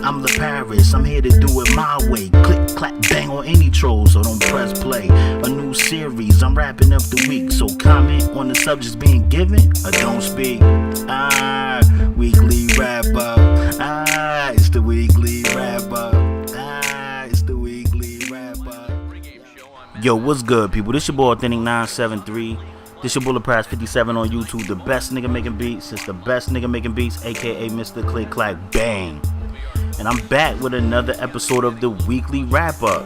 I'm the Paris, I'm here to do it my way. Click, clap, bang on any troll, so don't press play. A new series, I'm wrapping up the week, so comment on the subjects being given or don't speak. Weekly wrap up. It's the weekly wrap up. It's the weekly wrap up. Yo, what's good, people? This your boy Authentic 973. This your Bullet Prize 57 on YouTube. The best nigga making beats. It's the best nigga making beats, aka Mr. Click Clack Bang. And I'm back with another episode of the weekly wrap up.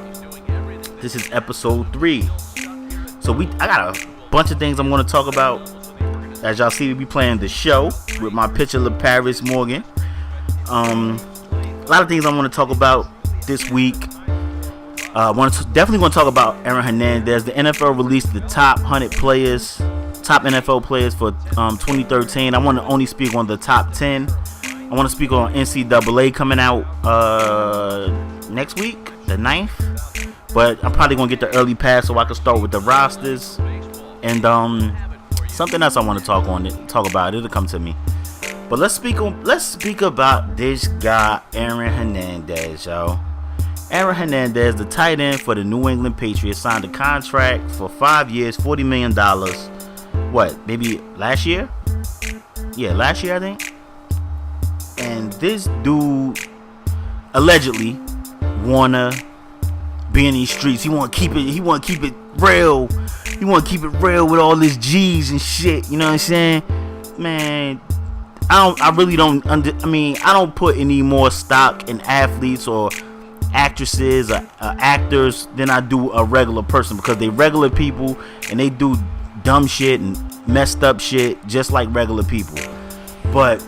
This is episode 3. So I got a bunch of things I'm going to talk about. As y'all see, we be playing the show with my pitcher, Paris Morgan. A lot of things I want to talk about this week. Definitely want to talk about Aaron Hernandez. The NFL released the top 100 players, top NFL players for 2013. I want to only speak on the top 10. I want to speak on NCAA coming out next week, the 9th. But I'm probably going to get the early pass so I can start with the rosters. And something else I want to talk about. It'll come to me. But let's speak about this guy, Aaron Hernandez, y'all. Aaron Hernandez, the tight end for the New England Patriots, signed a contract for 5 years, $40 million. What, maybe last year? Yeah, last year, I think. And this dude allegedly wanna be in these streets. He wanna keep it real. He wanna keep it real with all this G's and shit. You know what I'm saying? Man, I don't put any more stock in athletes or actresses or actors than I do a regular person, because they regular people and they do dumb shit and messed up shit just like regular people. But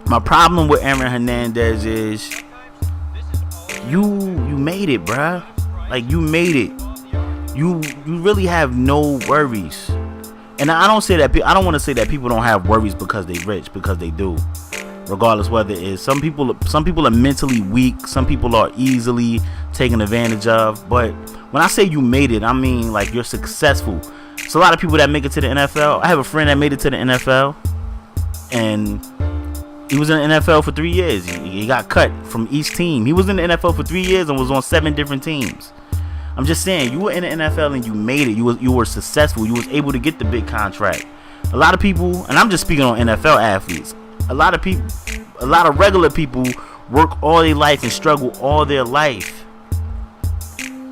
my problem with Aaron Hernandez is you made it, bruh. Like, you made it. You really have no worries. And I don't want to say that people don't have worries because they rich, because they do. Regardless whether it is some people are mentally weak, some people are easily taken advantage of. But when I say you made it, I mean like you're successful. It's a lot of people that make it to the NFL. I have a friend that made it to the NFL, and he was in the NFL for 3 years. He got cut from each team. He was in the NFL for 3 years and was on 7 different teams. I'm just saying, you were in the NFL and you made it. You were successful. You was able to get the big contract. A lot of people, and I'm just speaking on NFL athletes, a lot of regular people work all their life and struggle all their life.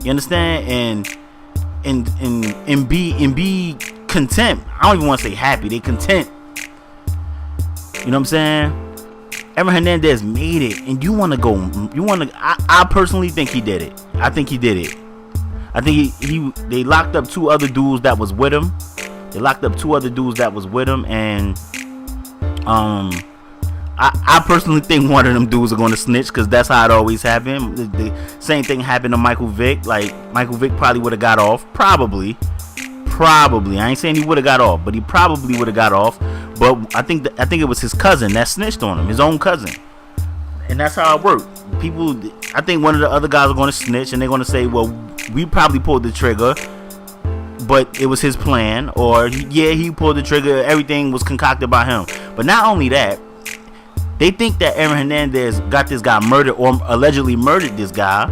You understand? And be content. I don't even want to say happy. They content. You know what I'm saying? Aaron Hernandez made it, and I personally think he did it. I think he did it. I think they locked up 2 other dudes that was with him. And I personally think one of them dudes are going to snitch, because that's how it always happened. The same thing happened to Michael Vick. Like, Michael Vick probably would have got off. Probably. I ain't saying he would have got off, but he probably would have got off. But I think it was his cousin that snitched on him, his own cousin. And that's how it worked. I think one of the other guys are going to snitch, and they're going to say, well, we probably pulled the trigger, but it was his plan. Or, he pulled the trigger. Everything was concocted by him. But not only that, they think that Aaron Hernandez got this guy murdered, or allegedly murdered this guy,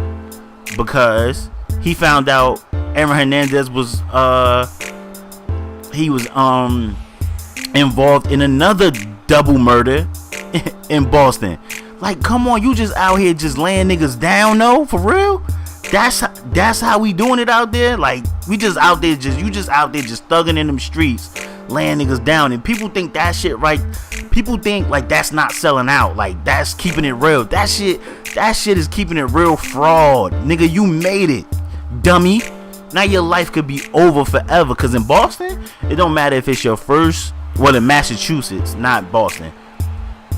because he found out Aaron Hernandez was involved in another double murder in Boston. Like, come on, you just out here just laying niggas down, though, for real? That's how we doing it out there? Like, you just out there just thugging in them streets, laying niggas down, and people think that shit right. People think like that's not selling out, like that's keeping it real. That shit is keeping it real fraud. Nigga, you made it, dummy. Now your life could be over forever, because in Boston, it don't matter if it's your first, well, in Massachusetts, not Boston,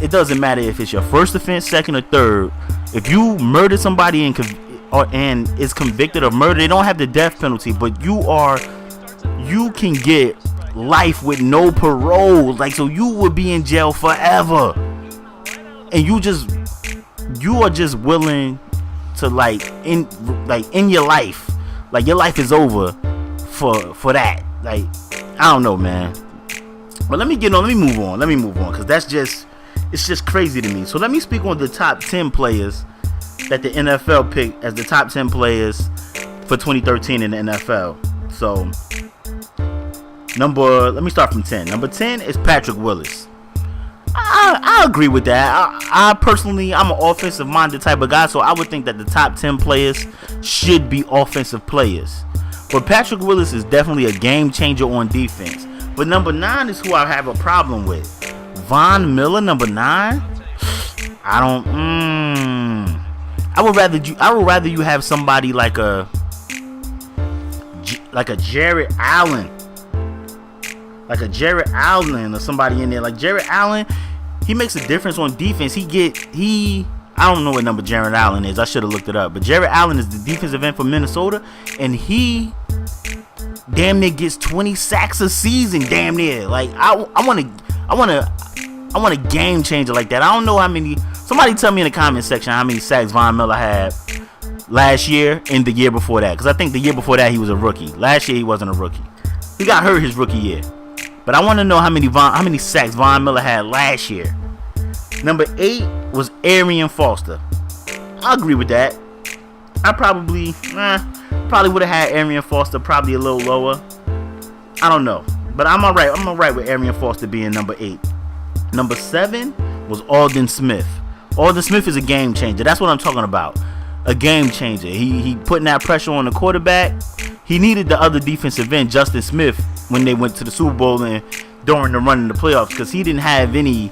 it doesn't matter if it's your first offense, second, or third. If you murdered somebody and is convicted of murder, they don't have the death penalty, but you can get life with no parole. Like, so you would be in jail forever, and you are just willing to in your life, like your life is over for that. Like, I don't know, man. But let me move on, because it's just crazy to me. So let me speak on the top 10 players that the NFL picked as the top 10 players for 2013 in the NFL. So, let me start from 10. Number 10 is Patrick Willis. I agree with that. I personally, I'm an offensive-minded type of guy, so I would think that the top 10 players should be offensive players. But Patrick Willis is definitely a game changer on defense. But number 9 is who I have a problem with. Von Miller, number 9. I would rather you have somebody like a Jared Allen. Like a Jared Allen or somebody in there. Like Jared Allen, he makes a difference on defense. I don't know what number Jared Allen is. I should have looked it up. But Jared Allen is the defensive end for Minnesota, and he damn near gets 20 sacks a season. Damn near. Like I want a game changer like that. I don't know how many. Somebody tell me in the comment section how many sacks Von Miller had last year and the year before that. Because I think the year before that he was a rookie. Last year he wasn't a rookie. He got hurt his rookie year. But I want to know how many sacks Von Miller had last year. Number 8 was Arian Foster. I agree with that. I probably would have had Arian Foster probably a little lower. I don't know. But I'm alright. I'm alright with Arian Foster being number 8. Number 7 was Aldon Smith. Aldon Smith is a game changer. That's what I'm talking about. A game changer. He putting that pressure on the quarterback. He needed the other defensive end, Justin Smith, when they went to the Super Bowl and during the run in the playoffs, because he didn't have any.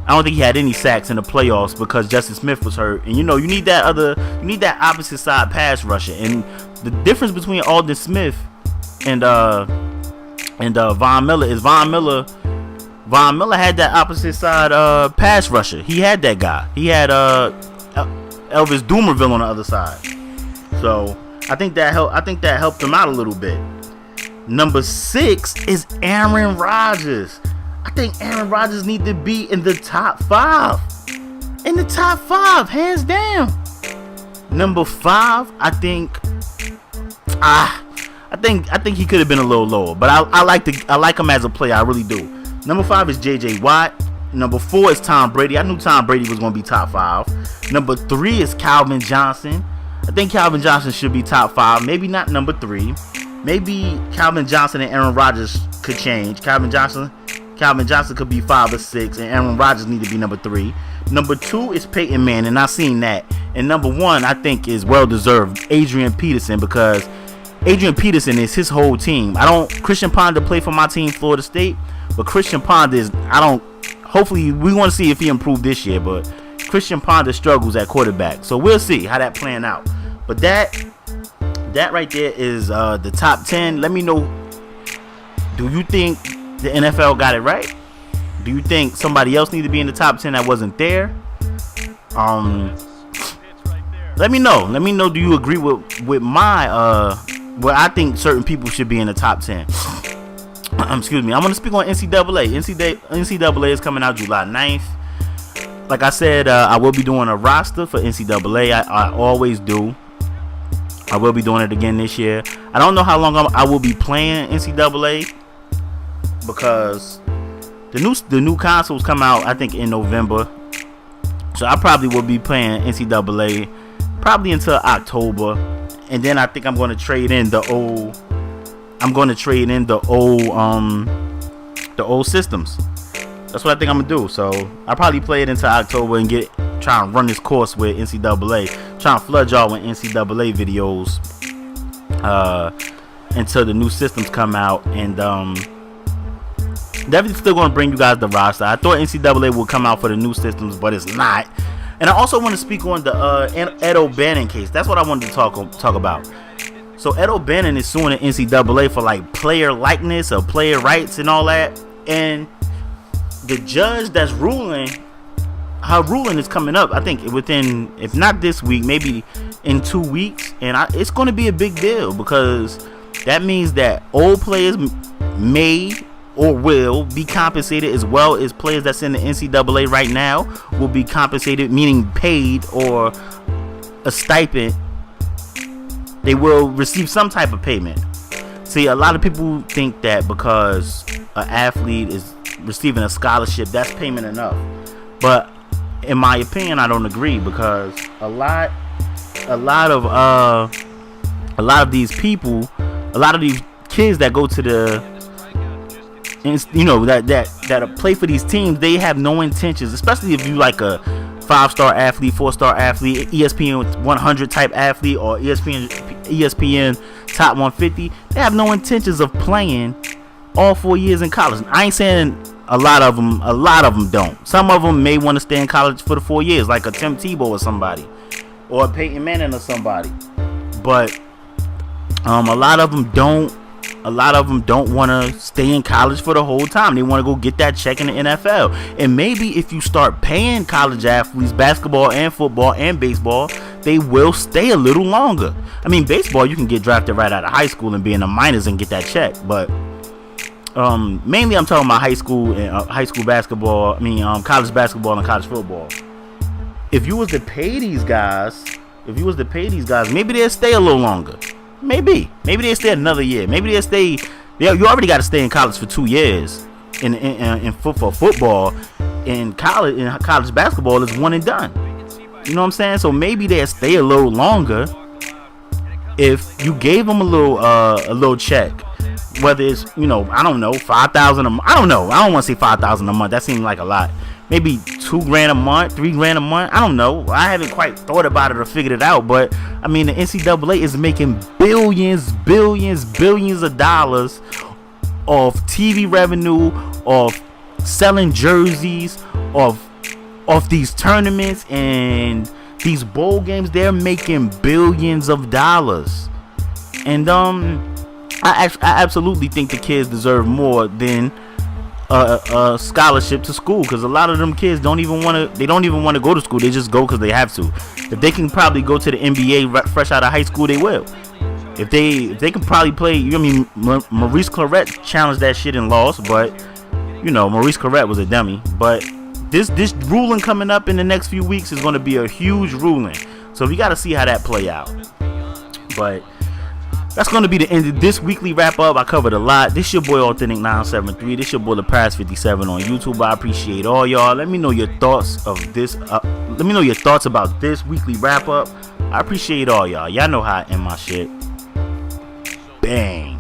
I don't think he had any sacks in the playoffs because Justin Smith was hurt. And you need that opposite side pass rusher. And the difference between Aldon Smith and Von Miller is Von Miller had that opposite side pass rusher. He had that guy. He had Elvis Doomerville on the other side. So I think that helped him out a little bit. Number 6 is Aaron Rodgers. I think Aaron Rodgers needs to be in the top 5. In the top 5, hands down. Number 5, I think he could have been a little lower, but I like him as a player. I really do. Number 5 is J.J. Watt. Number 4 is Tom Brady. I knew Tom Brady was going to be top 5. Number 3 is Calvin Johnson. I think Calvin Johnson should be top 5. Maybe not number 3. Maybe Calvin Johnson and Aaron Rodgers could change. Calvin Johnson could be 5 or 6, and Aaron Rodgers need to be number 3. Number 2 is Peyton Manning. I've seen that. And number 1, I think, is well deserved, Adrian Peterson, because Adrian Peterson is his whole team. Christian Ponder played for my team, Florida State, but Christian Ponder hopefully we want to see if he improved this year, but Christian Ponder struggles at quarterback. So we'll see how that playing out. But that right there is the top 10. Let me know, do you think the NFL got it right? Do you think somebody else need to be in the top 10 that wasn't there? Let me know. Let me know, do you agree with my where I think certain people should be in the top 10? Excuse me. I'm going to speak on NCAA. NCAA is coming out July 9th. Like I said, I will be doing a roster for NCAA. I always do. I will be doing it again this year. I don't know how long I will be playing NCAA because the new consoles come out, I think, in November. So I probably will be playing NCAA probably until October, and then I think I'm going to trade in the old systems. That's what I think I'm gonna do. So I'll probably play it until October and try and run this course with NCAA. Try and flood y'all with NCAA videos until the new systems come out. And definitely still gonna bring you guys the roster. I thought NCAA would come out for the new systems, but it's not. And I also want to speak on the Ed O'Bannon case. That's what I wanted to talk about. So Ed O'Bannon is suing the NCAA for like player likeness or player rights and all that. And the judge that's ruling, her ruling is coming up, I think, within, if not this week, maybe in 2 weeks. And it's going to be a big deal because that means that old players may or will be compensated, as well as players that's in the NCAA right now will be compensated, meaning paid or a stipend. They will receive some type of payment. See, a lot of people think that because an athlete is receiving a scholarship, that's payment enough. But in my opinion, I don't agree, because a lot of these people, a lot of these kids that go to that play for these teams, they have no intentions, especially if you like a 5-star athlete, 4-star athlete, ESPN 100 type athlete, or ESPN top 150. They have no intentions of playing all 4 years in college. I ain't saying a lot of them don't. Some of them may want to stay in college for the 4 years, like a Tim Tebow or somebody, or a Peyton Manning or somebody. But a lot of them don't want to stay in college for the whole time. They want to go get that check in the NFL. And maybe if you start paying college athletes, basketball and football and baseball, they will stay a little longer. I mean, baseball, you can get drafted right out of high school and be in the minors and get that check. But mainly I'm talking about high school basketball. I mean, college basketball and college football. If you was to pay these guys, maybe they'll stay a little longer. Maybe they stay another year. Maybe they stay. You already got to stay in college for 2 years in football. In college basketball is one and done. You know what I'm saying? So maybe they'll stay a little longer if you gave them a little check. Whether it's, I don't know, $5,000 a month. I don't know. I don't want to say $5,000 a month. That seems like a lot. Maybe $2,000 a month, $3,000 a month. I don't know. I haven't quite thought about it or figured it out. But I mean, the NCAA is making billions of dollars of TV revenue, of selling jerseys, of these tournaments and these bowl games. They're making billions of dollars, and I absolutely think the kids deserve more than a scholarship to school, because a lot of them kids don't even want to go to school. They just go because they have to. If they can probably go to the NBA fresh out of high school, they will. If they can probably play, Maurice Claret challenged that shit and lost, but Maurice Claret was a dummy. But this ruling coming up in the next few weeks is going to be a huge ruling, so we got to see how that play out. But that's going to be the end of this weekly wrap up. I covered a lot. This your boy Authentic 973. This your boy The Prize 57 on YouTube. I appreciate all y'all. Let me know your thoughts of this. Let me know your thoughts about this weekly wrap up. I appreciate all y'all. Y'all know how I end my shit. Bang.